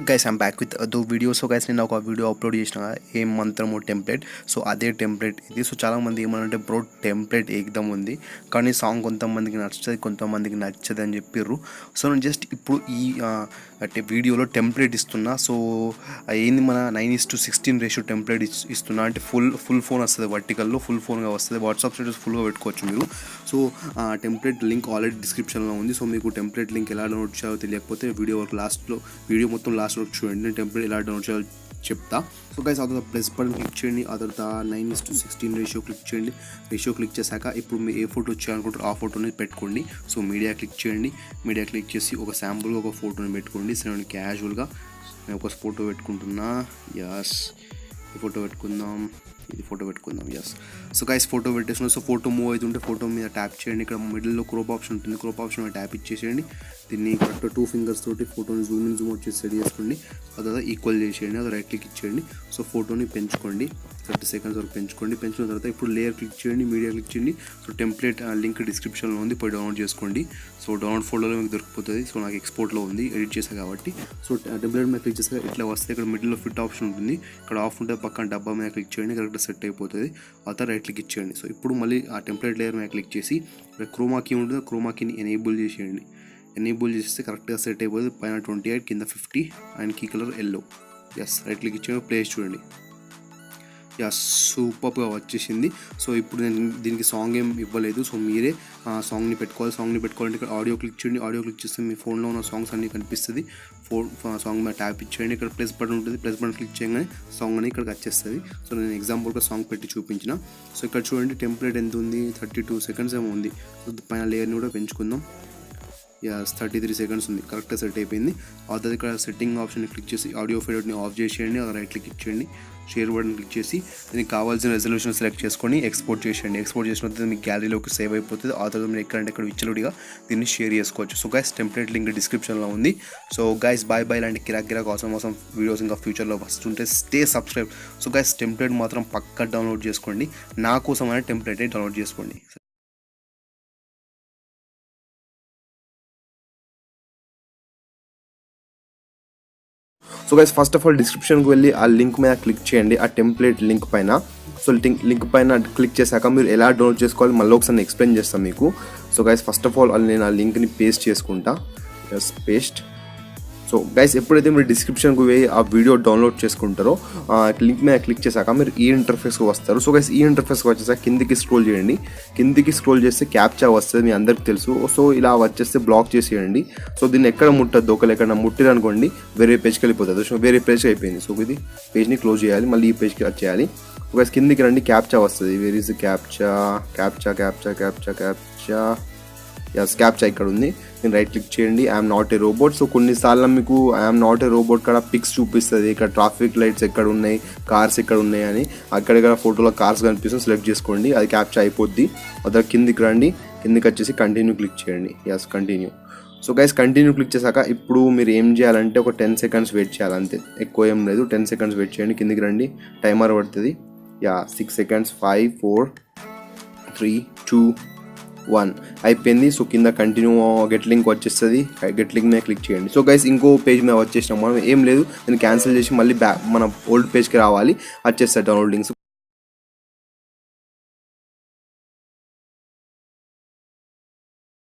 Guys I'm back with though video. So guys నేను ఒక video upload చేసిన ఏం మంత్రము టెంప్లెట్. సో అదే టెంప్లెట్ ఇది. సో చాలామంది ఏమనంటే బ్రో టెంప్లెట్ ఏకదం ఉంది కానీ సాంగ్ కొంతమందికి నచ్చుతుంది కొంతమందికి నచ్చదు అని చెప్పారు. సో నేను జస్ట్ ఇప్పుడు ఈ వీడియోలో టెంప్లెట్ ఇస్తున్నా. సో ఏంది మన 9:16 రేషియో టెంప్లెట్ ఇస్తున్నా. అంటే ఫుల్ ఫోన్ వస్తుంది, వర్టికల్లో ఫుల్ ఫోన్గా వస్తుంది, వాట్సాప్ స్టేటస్ ఫుల్గా పెట్టుకోవచ్చు మీరు. సో టెంప్లెట్ లింక్ ఆల్రెడీ డిస్క్రిప్షన్లో ఉంది. సో మీకు టెంప్లెట్ లింక్ ఎలా డౌన్లోడ్ చేయాలో తెలియకపోతే వీడియో మొత్తం లాస్ట్ వరకు చూడండి. నేను టెంప్లెట్ ఎలా డౌన్లోడ్ చేయాలో చెప్తా. సో గైస్ ఆ తర్వాత ప్లస్ బటన్ క్లిక్ చేయండి. ఆ తర్వాత 9:16 రేషియో క్లిక్ చేయండి. రేషియో క్లిక్ చేశాక ఇప్పుడు మీరు ఏ ఫోటో చేయాలనుకుంటారో ఆ ఫోటోని పెట్టుకోండి. సో మీడియా క్లిక్ చేయండి. మీడియా క్లిక్ చేసి ఒక శాంపుల్గా ఒక ఫోటోని పెట్టుకోండి. సో నేను క్యాజువల్గా నేను ఒక ఫోటో పెట్టుకుంటున్నా. యస్, ఈ ఫోటో పెట్టుకుందాం, ఇది ఫోటో పెట్టుకుందాం. యస్. సో గైస్ ఫోటో పెట్టేసుకున్నాం. సో ఫోటో మూవ్ అవుతుంటే ఫోటో మీద ట్యాప్ చేయండి. ఇక్కడ మిడిల్లో క్రోప్ ఆప్షన్ ఉంటుంది, క్రోప్ ఆప్షన్ మీద ట్యాప్ ఇచ్చేసేయండి. దీన్ని కరెక్ట్ 2 ఫింగర్స్ తోటి ఫోటోని జూమ్ ఇన్ జూమ్ అవుట్ చేసి సెట్ చేసుకోండి. ఆ తర్వాత ఈక్వల్ చేసేయండి. అది రైట్ క్లిక్ ఇచ్చేయండి. సో ఫోటోని పెంచుకోండి, 30 సెకండ్స్ వరకు పెంచుకోండి. పెంచుకున్న తర్వాత ఇప్పుడు లేయర్ క్లిక్ చేయండి, మీడియా క్లిక్ చేయండి. సో టెంప్లెట్ లింక్ డిస్క్రిప్షన్లో ఉంది, పోయి డౌన్లోడ్ చేసుకోండి. సో డౌన్లోడ్ ఫోల్డర్లో మీకు దొరికిపోతుంది. సో నాకు ఎక్స్పోర్ట్లో ఉంది, ఎడిట్ చేశాను కాబట్టి. సో టెంప్లెట్ మీద క్లిక్ చేస్తే ఇట్లా వస్తే ఇక్కడ మిడిల్లో ఫిట్ ఆప్షన్ ఉంటుంది, ఇక్కడ ఆఫ్ ఉంటుంది, పక్కన డబ్బా మీద క్లిక్ చేయండి, కరెక్ట్గా సెట్ అయిపోతుంది. ఆ తర్వాత రైట్ క్లిక్ ఇచ్చేయండి. సో ఇప్పుడు మళ్ళీ ఆ టెంప్లెట్ లేయర్ మీద క్లిక్ చేసి ఇక్కడ క్రోమా కీ ఉంటుంది, క్రోమా కీని ఎనేబుల్ చేసేయండి. ఎనేబుల్ చేస్తే కరెక్ట్గా సెట్ అయిపోతుంది. పైన 28, కింద 50 and key colour yellow. Yes, right click ఇచ్చేయండి, ప్లేస్ చూడండి. యస్, సూపర్గా వచ్చేసింది. సో ఇప్పుడు నేను దీనికి సాంగ్ ఏం ఇవ్వలేదు. సో మీరే సాంగ్ని పెట్టుకోవాలంటే ఇక్కడ ఆడియో క్లిక్ చేయండి. ఆడియో క్లిక్ చేస్తే మీ ఫోన్లో ఉన్న సాంగ్స్ అన్నీ కనిపిస్తుంది. సాంగ్ మీద ట్యాప్ ఇచ్చేయండి. ఇక్కడ ప్లస్ బటన్ ఉంటుంది, ప్లస్ బటన్ క్లిక్ చేయగానే సాంగ్ అని ఇక్కడికి వచ్చేస్తుంది. సో నేను ఎగ్జాంపుల్గా సాంగ్ పెట్టి చూపించిన. సో ఇక్కడ చూడండి టెంప్లెట్ ఎంత ఉంది, 32 సెకండ్స్ ఏమో ఉంది. సో పైన లేయర్ని కూడా పెంచుకుందాం. యస్, 33 సెకండ్స్ ఉంది, కరెక్ట్గా సెట్ అయిపోయింది. ఆ తర్వాత ఇక్కడ సెట్టింగ్ ఆప్షన్ క్లిక్ చేసి ఆడియో ఫైల్ని ఆఫ్ చేసేయండి. అది రైట్ క్లిక్ ఇచ్చేయండి, షేర్ బటన్ క్లిక్ చేసి దీనికి కావాల్సిన రెజల్యూషన్ సెలెక్ట్ చేసుకొని ఎక్స్పోర్ట్ చేసేయండి. ఎక్స్పోర్ట్ చేసిన తర్వాత మీకు గ్యాలరీలోకి సేవ్ అయిపోతుంది. ఆ తర్వాత మీరు ఎక్కడంటే ఎక్కడ విచ్చలుడిగా దీన్ని షేర్ చేసుకోవచ్చు. సో గైస్ టెంప్లెట్ లింక్ డిస్క్రిప్షన్లో ఉంది. సో గైస్ బాయ్ ఇలాంటి కిరాక్ అవసరం వీడియోస్ ఇంకా ఫ్యూచర్లో వస్తుంటే stay subscribe. So guys template మాత్రం పక్కా డౌన్లోడ్ చేసుకోండి. నా కోసం అనే టెంప్లెట్ డౌన్లోడ్ చేసుకోండి. So guys first of all డిస్క్రిప్షన్కి వెళ్ళి ఆ లింక్ మీద క్లిక్ చేయండి, ఆ టెంప్లెట్ లింక్ పైన. సో లింక్ పైన క్లిక్ చేశాక మీరు ఎలా డౌన్లోడ్ చేసుకోవాలి మళ్ళీ ఒకసారి ఎక్స్ప్లెయిన్ చేస్తాను మీకు. So guys first of all నేను ఆ లింక్ని పేస్ట్ చేసుకుంటా. Just paste. సో గైస్ ఎప్పుడైతే మీరు డిస్క్రిప్షన్కి పోయి ఆ వీడియో డౌన్లోడ్ చేసుకుంటారో లింక్ మీద క్లిక్ చేశాక మీరు ఈ ఇంటర్ఫేస్కి వస్తారు. సో గైస్ ఈ ఇంటర్ఫేస్కి వచ్చేసాక కిందికి స్క్రోల్ చేయండి. కిందికి స్క్రోల్ చేస్తే క్యాప్చా వస్తుంది, మీ అందరికి తెలుసు. సో ఇలా వచ్చేస్తే బ్లాక్ చేసేయండి. సో దీన్ని ఎక్కడ ముట్టద్దు, ఒకళ్ళు ఎక్కడ ముట్టిరనుకోండి వేరే పేజ్కి వెళ్ళిపోతుంది. సో వేరే పేజ్కి అయిపోయింది. సో ఇది పేజ్ని క్లోజ్ చేయాలి, మళ్ళీ ఈ పేజ్కి వచ్చేయాలి. గైస్ కిందికి రండి, క్యాప్చా వస్తుంది. Where is captcha captcha captcha captcha captcha yes, captcha ఇక్కడ ఉంది. నేను రైట్ క్లిక్ చేయండి, I'm not a robot. So కొన్నిసార్లు మీకు ఐఎమ్ నాట్ ఏ రోబోట్ కూడా పిక్స్ చూపిస్తుంది, ఇక్కడ ట్రాఫిక్ లైట్స్ ఎక్కడ ఉన్నాయి, కార్స్ ఎక్కడ ఉన్నాయి అని. అక్కడిక్కడ ఫోటోలో కార్స్ కనిపిస్తుంది, సెలెక్ట్ చేసుకోండి, అది క్యాప్చా అయిపోద్ది. అదే కిందికి రండి, కిందికి వచ్చేసి కంటిన్యూ క్లిక్ చేయండి. Yes, continue. So guys continue click చేశాక ఇప్పుడు మీరు ఏం చేయాలంటే ఒక 10 సెకండ్స్ వెయిట్ చేయాలి, అంతే, ఎక్కువ ఏం లేదు. 10 సెకండ్స్ వెయిట్ చేయండి. కిందికి రండి, టైమర్ పడుతుంది. 6 సెకండ్స్, 5 4 3 2 1 అయిపోయింది. సో కింద కంటిన్యూ గెట్ లింక్ వచ్చేస్తుంది, గెట్ లింక్ మీద క్లిక్ చేయండి. సో గైస్ ఇంకో పేజ్ మీద వచ్చేసినాం మనం, ఏం లేదు, నేను క్యాన్సిల్ చేసి మళ్ళీ మన ఓల్డ్ పేజ్కి రావాలి, వచ్చేస్తుంది డౌన్లోడింగ్స్.